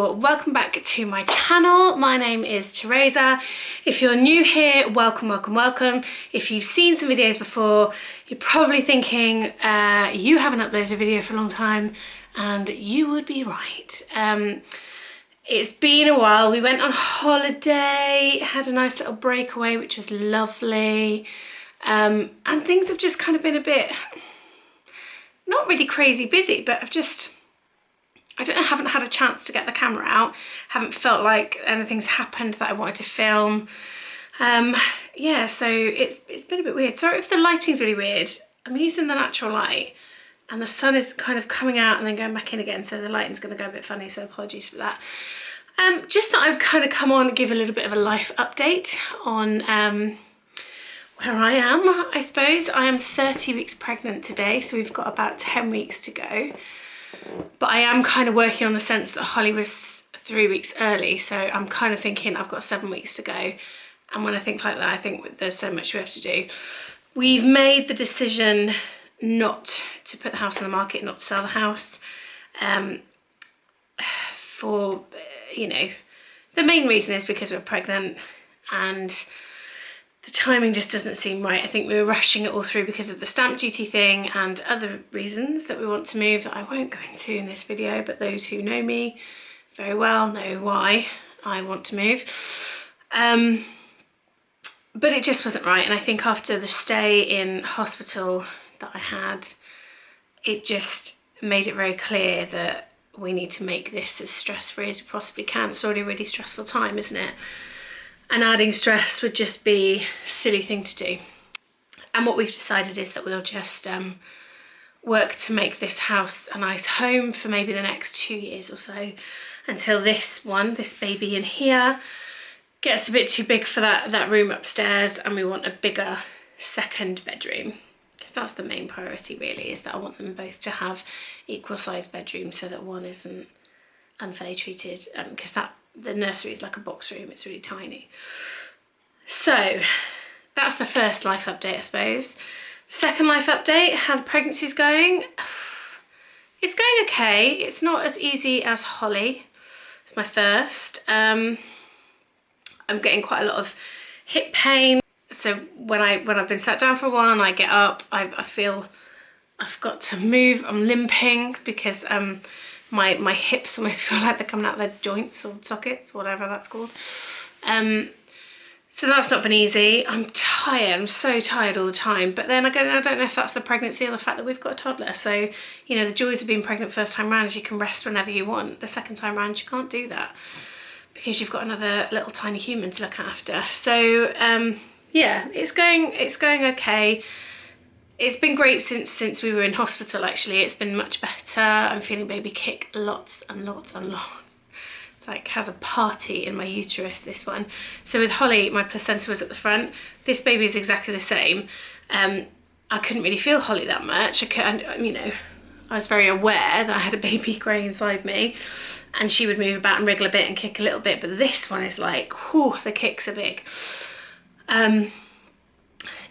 or welcome back to my channel. My name is Teresa. If you're new here, welcome, welcome, welcome. If you've seen some videos before, you're probably thinking you haven't uploaded a video for a long time, and you would be right. It's been a while. We went on holiday, had a nice little breakaway, which was lovely. And things have just kind of been a bit, not really crazy busy, but I don't know, haven't had a chance to get the camera out. Haven't felt like anything's happened that I wanted to film. Yeah, so it's been a bit weird. Sorry if the lighting's really weird. I'm using the natural light and the sun is kind of coming out and then going back in again, so the lighting's going to go a bit funny, so apologies for that. Just thought I'd kind of come on and give a little bit of a life update on where I am, I suppose. I am 30 weeks pregnant today, so we've got about 10 weeks to go. But I am kind of working on the sense that Holly was 3 weeks early, so I'm kind of thinking I've got 7 weeks to go. And when I think like that, I think there's so much we have to do. We've made the decision not to put the house on the market, not to sell the house. For, you know, the main reason is because we're pregnant and the timing just doesn't seem right. I think we were rushing it all through because of the stamp duty thing and other reasons that we want to move that I won't go into in this video, but those who know me very well know why I want to move. But it just wasn't right, and I think after the stay in hospital that I had, it just made it very clear that we need to make this as stress-free as we possibly can. It's already a really stressful time, isn't it? And adding stress would just be a silly thing to do. And what we've decided is that we'll just work to make this house a nice home for maybe the next 2 years or so, until this baby in here gets a bit too big for that room upstairs, and we want a bigger second bedroom. Because that's the main priority really, is that I want them both to have equal sized bedrooms so that one isn't unfairly treated, because the nursery is like a box room, it's really tiny. So that's the first life update, I suppose. Second life update, how the pregnancy's going. It's going okay. It's not as easy as Holly. It's my first. I'm getting quite a lot of hip pain. So when I've been sat down for a while and I get up, I feel I've got to move. I'm limping because my hips almost feel like they're coming out of their joints or sockets, whatever that's called. So that's not been easy. I'm tired. I'm so tired all the time. But then again, I don't know if that's the pregnancy or the fact that we've got a toddler. So, you know, the joys of being pregnant first time round is you can rest whenever you want. The second time round, you can't do that because you've got another little tiny human to look after. So, yeah, it's going okay. It's been great since we were in hospital, actually. It's been much better. I'm feeling baby kick lots and lots and lots. It's like has a party in my uterus, this one. So with Holly, my placenta was at the front. This baby is exactly the same. I couldn't really feel Holly that much. You know, I was very aware that I had a baby growing inside me and she would move about and wriggle a bit and kick a little bit. But this one is like, whew, the kicks are big.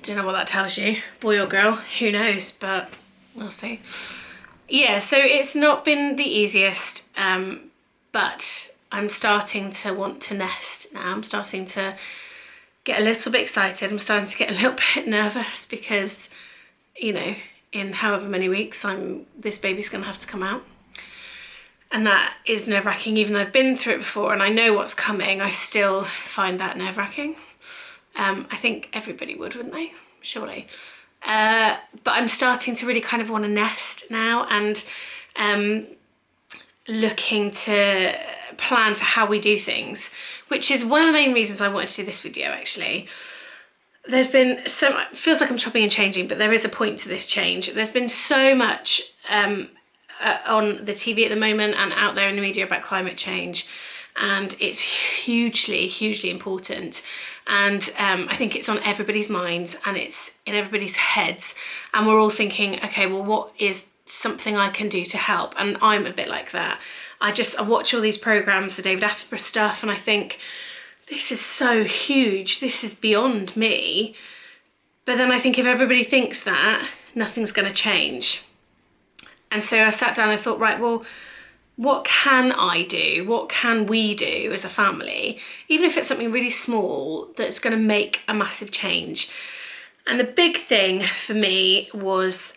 Don't know what that tells you, boy or girl, who knows, but we'll see. Yeah, so it's not been the easiest, but I'm starting to want to nest now. I'm starting to get a little bit excited. I'm starting to get a little bit nervous because, you know, in however many weeks this baby's gonna have to come out. And that is nerve-wracking. Even though I've been through it before and I know what's coming, I still find that nerve-wracking. I think everybody would, wouldn't they? Surely. But I'm starting to really kind of want to nest now, and looking to plan for how we do things, which is one of the main reasons I wanted to do this video, actually. There's been so much, feels like I'm chopping and changing, but there is a point to this change. There's been so much on the TV at the moment and out there in the media about climate change, and it's hugely, hugely important. And I think it's on everybody's minds and it's in everybody's heads. And we're all thinking, okay, well, what is something I can do to help? And I'm a bit like that. I watch all these programs, the David Attenborough stuff, and I think, this is so huge. This is beyond me. But then I think if everybody thinks that, nothing's going to change. And so I sat down and I thought, right, well, what can I do? What can we do as a family? Even if it's something really small that's going to make a massive change. And the big thing for me was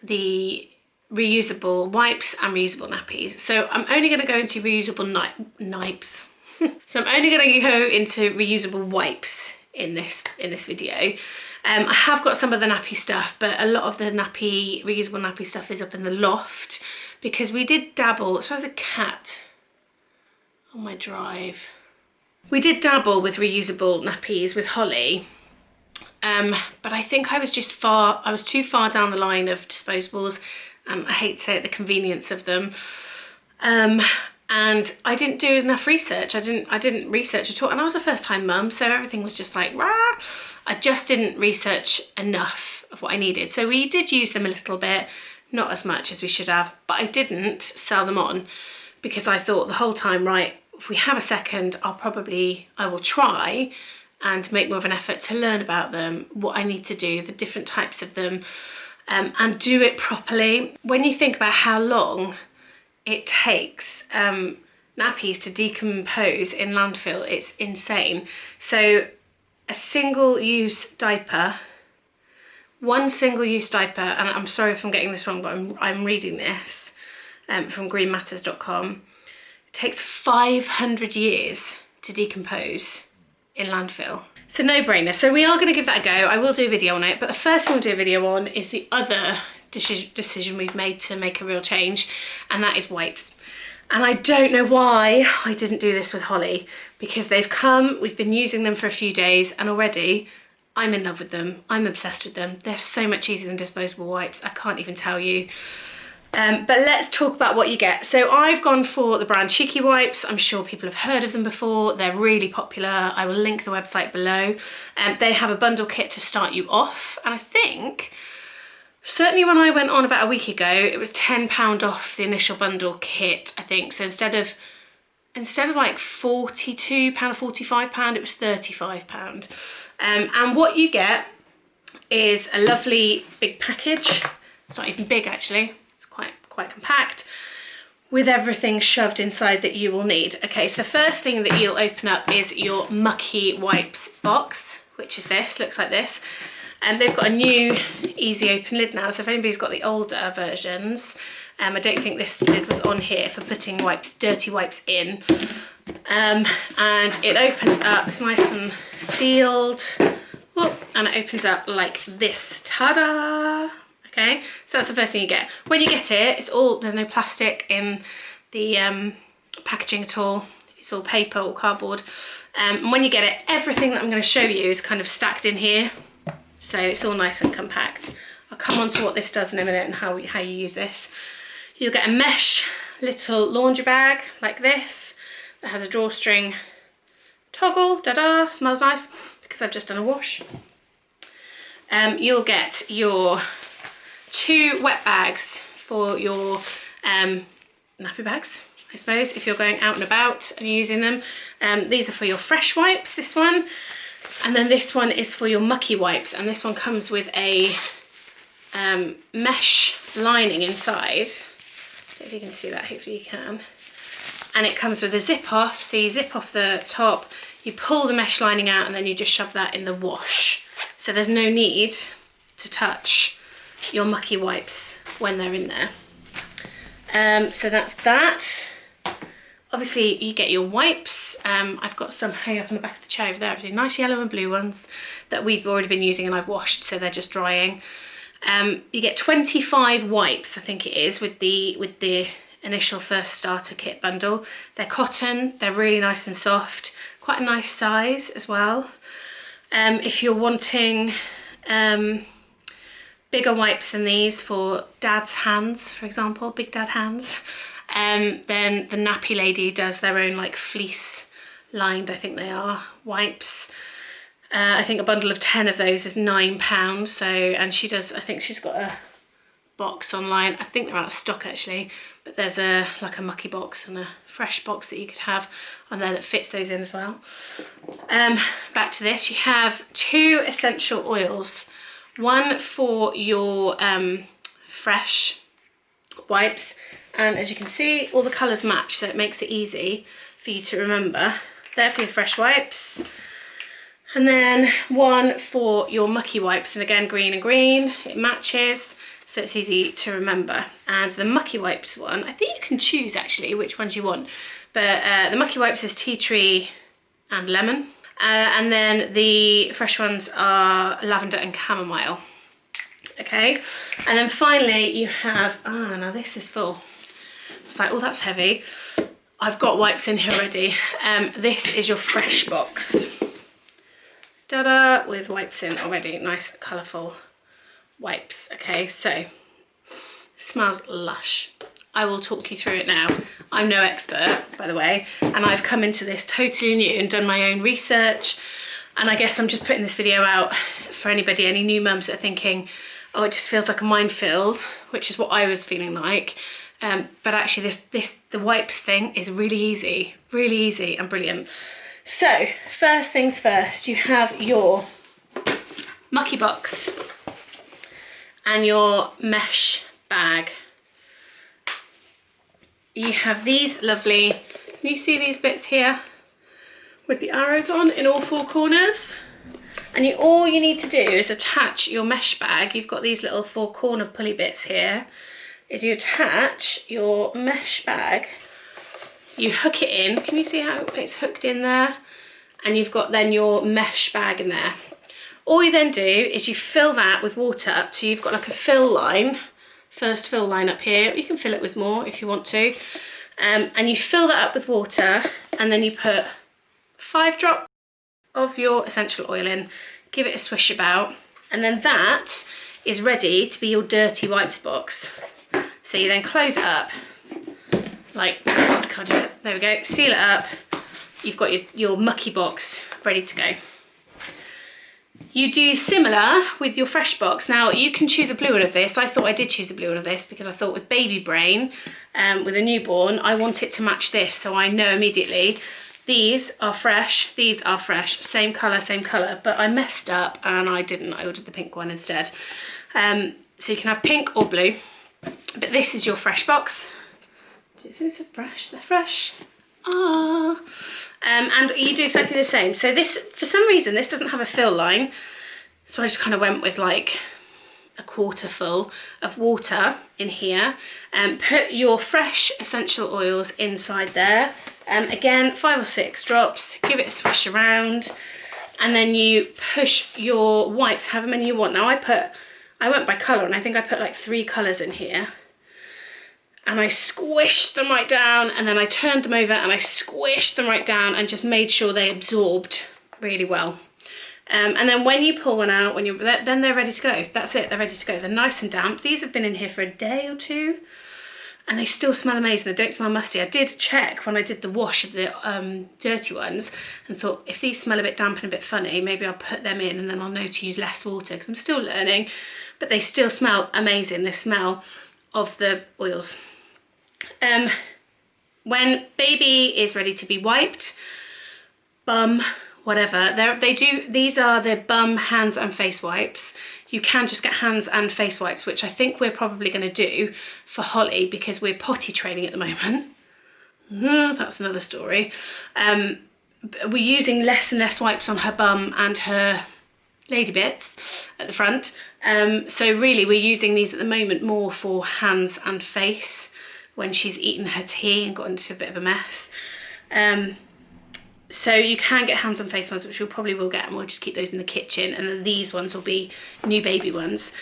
the reusable wipes and reusable nappies. So I'm only going to go into reusable wipes. So I'm only going to go into reusable wipes in this video. I have got some of the nappy stuff, but a lot of the reusable nappy stuff is up in the loft because we did dabble. So as a cat on my drive, we did dabble with reusable nappies with Holly. But I think I was too far down the line of disposables. I hate to say it, the convenience of them. And I didn't do enough research. I didn't research at all. And I was a first time mum, so everything was just like, rah. I just didn't research enough of what I needed. So we did use them a little bit, not as much as we should have, but I didn't sell them on because I thought the whole time, right, if we have a second, I will try and make more of an effort to learn about them, what I need to do, the different types of them, and do it properly. When you think about how long it takes nappies to decompose in landfill, it's insane. So one single-use diaper, and I'm sorry if I'm getting this wrong, but I'm reading this from greenmatters.com, it takes 500 years to decompose in landfill. So no brainer. So we are going to give that a go. I will do a video on it, but the first thing we'll do a video on is the other decision we've made to make a real change, and that is wipes. And I don't know why I didn't do this with Holly, because they've come, we've been using them for a few days, and already I'm in love with them. I'm obsessed with them. They're so much easier than disposable wipes. I can't even tell you. But let's talk about what you get. So I've gone for the brand Cheeky Wipes. I'm sure people have heard of them before. They're really popular. I will link the website below. They have a bundle kit to start you off. And I think, certainly when I went on about a week ago, it was £10 off the initial bundle kit, I think. So instead of like £42 or £45, it was £35. And what you get is a lovely big package. It's not even big actually. Quite compact, with everything shoved inside that you will need. Okay, so the first thing that you'll open up is your Mucky Wipes box, which is this, looks like this. And they've got a new easy open lid now, so if anybody's got the older versions, I don't think this lid was on here for putting dirty wipes in. And it opens up, it's nice and sealed. Whoop, and it opens up like this, ta-da! Okay, so that's the first thing you get. When you get it, there's no plastic in the packaging at all. It's all paper or cardboard. And when you get it, everything that I'm going to show you is kind of stacked in here. So it's all nice and compact. I'll come on to what this does in a minute and how you use this. You'll get a mesh little laundry bag like this that has a drawstring toggle. Da-da, smells nice because I've just done a wash. You'll get your 2 wet bags for your nappy bags, I suppose, if you're going out and about and using them. These are for your fresh wipes, this one. And then this one is for your mucky wipes. And this one comes with a mesh lining inside. I don't know if you can see that, hopefully you can. And it comes with a zip off. So you zip off the top, you pull the mesh lining out, and then you just shove that in the wash. So there's no need to touch your mucky wipes when they're in there. So that's that. Obviously you get your wipes. I've got some hanging up on the back of the chair over there, really nice yellow and blue ones that we've already been using and I've washed, so they're just drying. You get 25 wipes, I think it is, with the initial first starter kit bundle. They're cotton, they're really nice and soft, quite a nice size as well. If you're wanting bigger wipes than these for dad's hands, for example, big dad hands, then the Nappy Lady does their own like fleece lined, I think they are, wipes. I think a bundle of 10 of those is £9. So, and she does, I think she's got a box online. I think they're out of stock actually, but there's like a mucky box and a fresh box that you could have on there that fits those in as well. Back to this, you have 2 essential oils. One for your fresh wipes And as you can see, all the colours match, so it makes it easy for you to remember. There for your fresh wipes. And then one for your mucky wipes, and again, green and green, it matches, so it's easy to remember. And the mucky wipes one, I think you can choose actually which ones you want, but the mucky wipes is tea tree and lemon. And then the fresh ones are lavender and chamomile. Okay, and then finally you have, now this is full. It's like, oh, that's heavy. I've got wipes in here already. This is your fresh box. Da-da, with wipes in already, nice colourful wipes. Okay, so it smells lush. I will talk you through it now. I'm no expert, by the way, and I've come into this totally new and done my own research, and I guess I'm just putting this video out for anybody, any new mums that are thinking, oh, it just feels like a minefield, which is what I was feeling like. But actually the wipes thing is really easy and brilliant. So first things first, you have your mucky box and your mesh bag. You have these lovely, can you see these bits here with the arrows on in all four corners? And all you need to do is attach your mesh bag. You've got these little four corner pulley bits here, is you attach your mesh bag, you hook it in, can you see how it's hooked in there? And you've got then your mesh bag in there. All you then do is you fill that with water up, so you've got like a fill line, first fill line up here. You can fill it with more if you want to. And you fill that up with water, and then you put 5 drops of your essential oil in, give it a swish about, and then that is ready to be your dirty wipes box. So you then close it up, like, I can't do it, there we go, seal it up. You've got your mucky box ready to go. You do similar with your fresh box. Now you can choose a blue one of this. I thought I did choose a blue one of this because I thought with baby brain, with a newborn, I want it to match this, so I know immediately these are fresh, same colour, but I messed up and I didn't, I ordered the pink one instead. So you can have pink or blue, but this is your fresh box. Is this fresh? They're fresh. And you do exactly the same. So this, for some reason, this doesn't have a fill line, so I just kind of went with like a quarter full of water in here, and put your fresh essential oils inside there. Again, 5 or 6 drops, give it a swish around, and then you push your wipes however many you want. Now I went by colour, and I think I put like 3 colours in here. And I squished them right down, and then I turned them over and I squished them right down and just made sure they absorbed really well. And then when you pull one out, then they're ready to go. That's it, they're ready to go. They're nice and damp. These have been in here for a day or 2, and they still smell amazing. They don't smell musty. I did check when I did the wash of the dirty ones and thought, if these smell a bit damp and a bit funny, maybe I'll put them in and then I'll know to use less water, because I'm still learning, but they still smell amazing, the smell of the oils. When baby is ready to be wiped, bum, whatever, these are the bum, hands and face wipes. You can just get hands and face wipes, which I think we're probably going to do for Holly because we're potty training at the moment. That's another story. We're using less and less wipes on her bum and her lady bits at the front. So really we're using these at the moment more for hands and face when she's eaten her tea and got into a bit of a mess. So you can get hands and face ones, which we probably will get, and we'll just keep those in the kitchen, and then these ones will be new baby ones.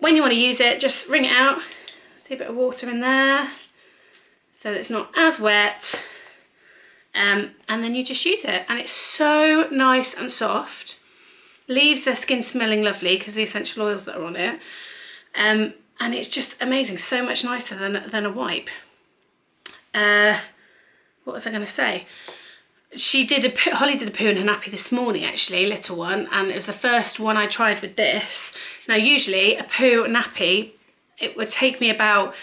When you want to use it, just wring it out. See a bit of water in there so that it's not as wet, and then you just use it, and it's so nice and soft. Leaves their skin smelling lovely because the essential oils that are on it, and it's just amazing, so much nicer than a wipe. What was I going to say? Holly did a poo in her nappy this morning, actually, little one, and it was the first one I tried with this. Now usually a poo nappy, it would take me about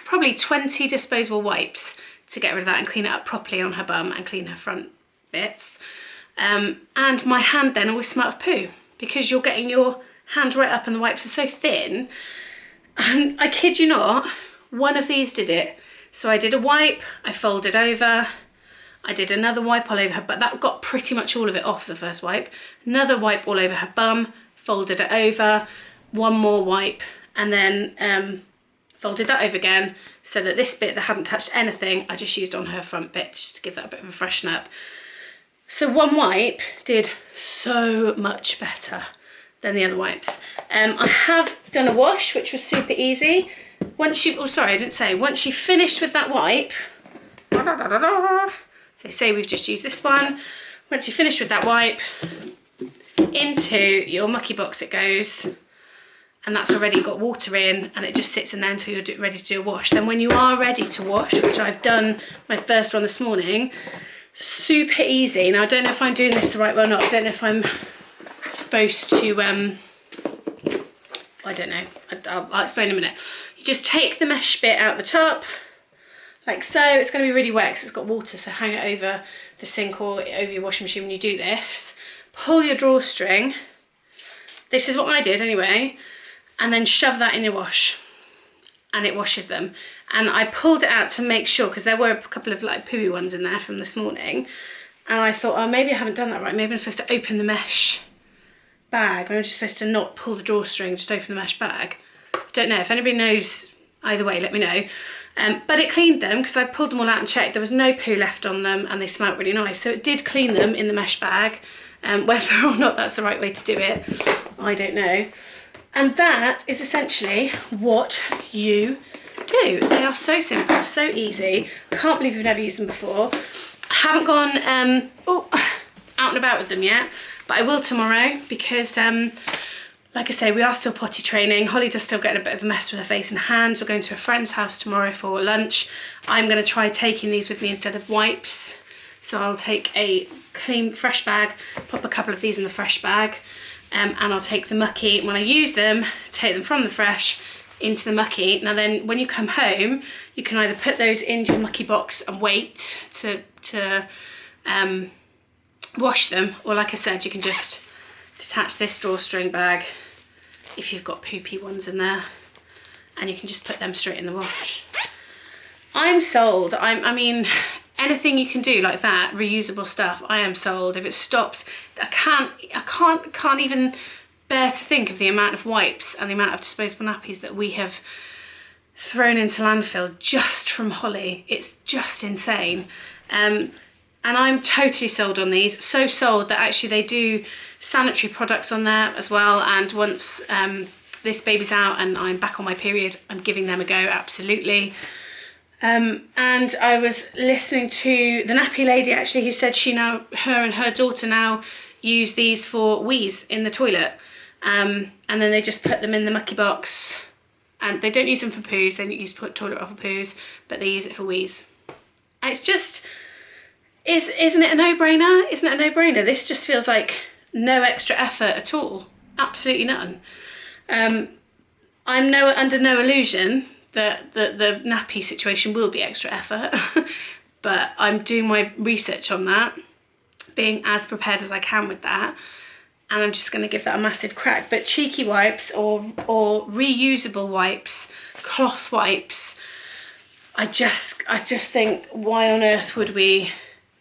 probably 20 disposable wipes to get rid of that and clean it up properly on her bum and clean her front bits. And my hand then always smelled of poo, because you're getting your hand right up and the wipes are so thin. And I kid you not, one of these did it. So I did a wipe, I folded over, I did another wipe all over her, but that got pretty much all of it off the first wipe. Another wipe all over her bum, folded it over, one more wipe, and then folded that over again, so that this bit that hadn't touched anything, I just used on her front bit just to give that a bit of a freshen up. So one wipe did so much better than the other wipes. I have done a wash, which was super easy. Once you, oh sorry, I didn't say, once you finished with that wipe, so say we've just used this one, once you finish with that wipe, into your mucky box it goes, and that's already got water in, and it just sits in there until you're ready to do a wash. Then when you are ready to wash, which I've done my first one this morning, super easy. Now I don't know if I'm doing this the right way or not. I don't know if I'm supposed to, I don't know, I'll explain in a minute. You just take the mesh bit out the top, like so. It's going to be really wet because it's got water, so hang it over the sink or over your washing machine when you do this. Pull your drawstring, this is what I did anyway, and then shove that in your wash, and it washes them. And I pulled it out to make sure, because there were a couple of like pooey ones in there from this morning, and I thought, oh, maybe I haven't done that right, maybe I'm supposed to open the mesh bag, maybe I'm just supposed to not pull the drawstring, just open the mesh bag. I don't know, if anybody knows either way, let me know. But it cleaned them, because I pulled them all out and checked, there was no poo left on them, and they smelled really nice, so it did clean them in the mesh bag. Whether or not that's the right way to do it, I don't know. And that is essentially what you do. They are so simple, so easy. Can't believe we've never used them before. I haven't gone out and about with them yet, but I will tomorrow, because like I say, we are still potty training. Holly does still get a bit of a mess with her face and hands. We're going to a friend's house tomorrow for lunch. I'm going to try taking these with me instead of wipes. So I'll take a clean, fresh bag, pop a couple of these in the fresh bag, and I'll take the mucky. When I use them, take them from the fresh into the mucky. Now then, when you come home, you can either put those in your mucky box and wait to wash them, or like I said, you can just detach this drawstring bag if you've got poopy ones in there, and you can just put them straight in the wash. I'm sold. I mean, anything you can do like that, reusable stuff, I am sold. If it stops, I can't even bear to think of the amount of wipes and the amount of disposable nappies that we have thrown into landfill just from Holly. It's just insane. And I'm totally sold on these. So sold that actually they do sanitary products on there as well. And once this baby's out and I'm back on my period, I'm giving them a go, absolutely. And I was listening to the nappy lady actually, who said her and her daughter now use these for wheeze in the toilet. And then they just put them in the mucky box, and they don't use them for poos, they don't use toilet roll for poos, but they use it for wheeze. And it's just, isn't it a no-brainer? Isn't it a no-brainer? This just feels like no extra effort at all. Absolutely none. I'm under no illusion that the nappy situation will be extra effort, but I'm doing my research on that, being as prepared as I can with that, and I'm just going to give that a massive crack. But cheeky wipes or reusable wipes, cloth wipes, I just think, why on earth would we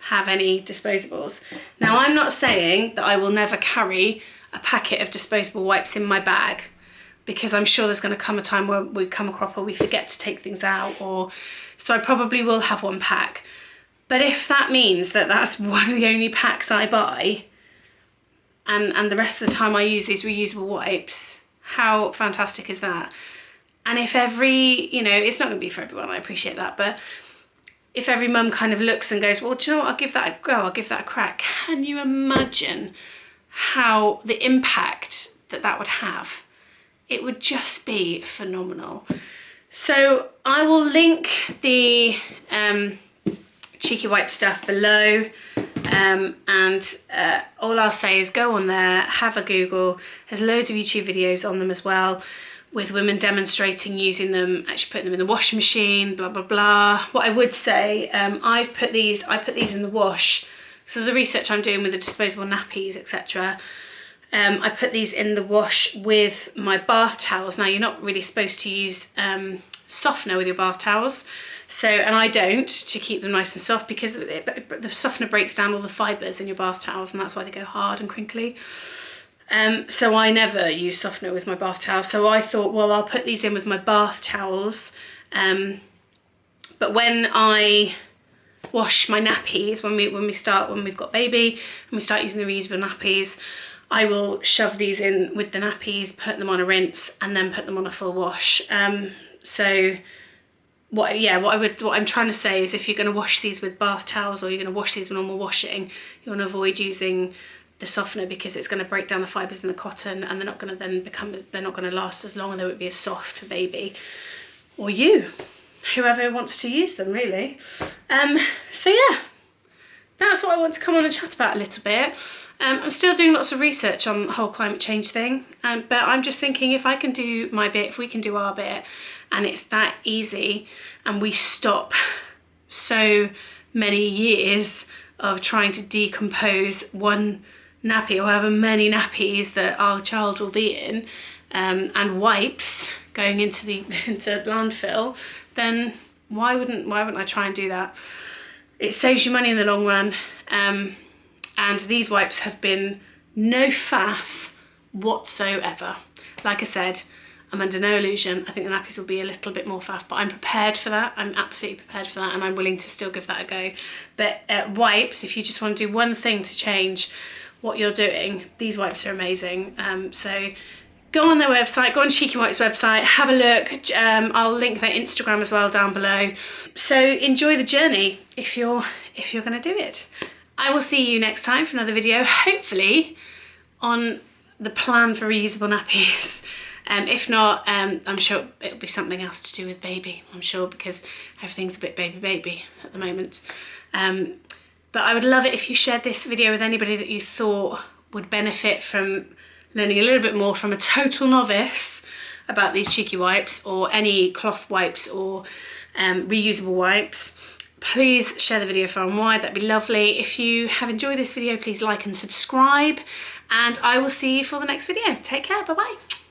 have any disposables? Now, I'm not saying that I will never carry a packet of disposable wipes in my bag, because I'm sure there's going to come a time where we come across or we forget to take things out, so I probably will have one pack. But if that means that that's one of the only packs I buy, and the rest of the time I use these reusable wipes, how fantastic is that? And if it's not going to be for everyone, I appreciate that, but if every mum kind of looks and goes, well, do you know what, I'll give that a go, I'll give that a crack, can you imagine how the impact that would have? It would just be phenomenal. So I will link the cheeky wipe stuff below, and all I'll say is go on there, have a Google. There's loads of YouTube videos on them as well, with women demonstrating using them, actually putting them in the washing machine, blah, blah, blah. What I would say, I put these in the wash. So the research I'm doing with the disposable nappies, etc., I put these in the wash with my bath towels. Now, you're not really supposed to use softener with your bath towels. So, and I don't, to keep them nice and soft, because the softener breaks down all the fibres in your bath towels, and that's why they go hard and crinkly. So I never use softener with my bath towels. So I thought, well, I'll put these in with my bath towels. But when I wash my nappies, when we've got baby and we start using the reusable nappies, I will shove these in with the nappies, put them on a rinse, and then put them on a full wash. So what I'm trying to say is, if you're going to wash these with bath towels, or you're going to wash these with normal washing, you want to avoid using the softener, because it's going to break down the fibres in the cotton, and they're not going to last as long, and they won't be as soft for baby or you, whoever wants to use them, really. So yeah, that's what I want to come on and chat about a little bit. I'm still doing lots of research on the whole climate change thing, but I'm just thinking, if I can do my bit, if we can do our bit, and it's that easy, and we stop so many years of trying to decompose one nappy, or however many nappies that our child will be in, and wipes going into landfill, then why wouldn't I try and do that? It saves you money in the long run, and these wipes have been no faff whatsoever. Like I said, I'm under no illusion. I think the nappies will be a little bit more faff, but I'm prepared for that. I'm absolutely prepared for that, and I'm willing to still give that a go. But wipes, if you just want to do one thing to change what you're doing, these wipes are amazing. So go on their website, go on Cheeky Wipes website, have a look. I'll link their Instagram as well down below. So enjoy the journey if you're going to do it. I will see you next time for another video, hopefully on the plan for reusable nappies. If not, I'm sure it'll be something else to do with baby, I'm sure, because everything's a bit baby at the moment. But I would love it if you shared this video with anybody that you thought would benefit from learning a little bit more from a total novice about these Cheeky Wipes, or any cloth wipes, or reusable wipes. Please share the video far and wide, that'd be lovely. If you have enjoyed this video, please like and subscribe, and I will see you for the next video. Take care, bye bye.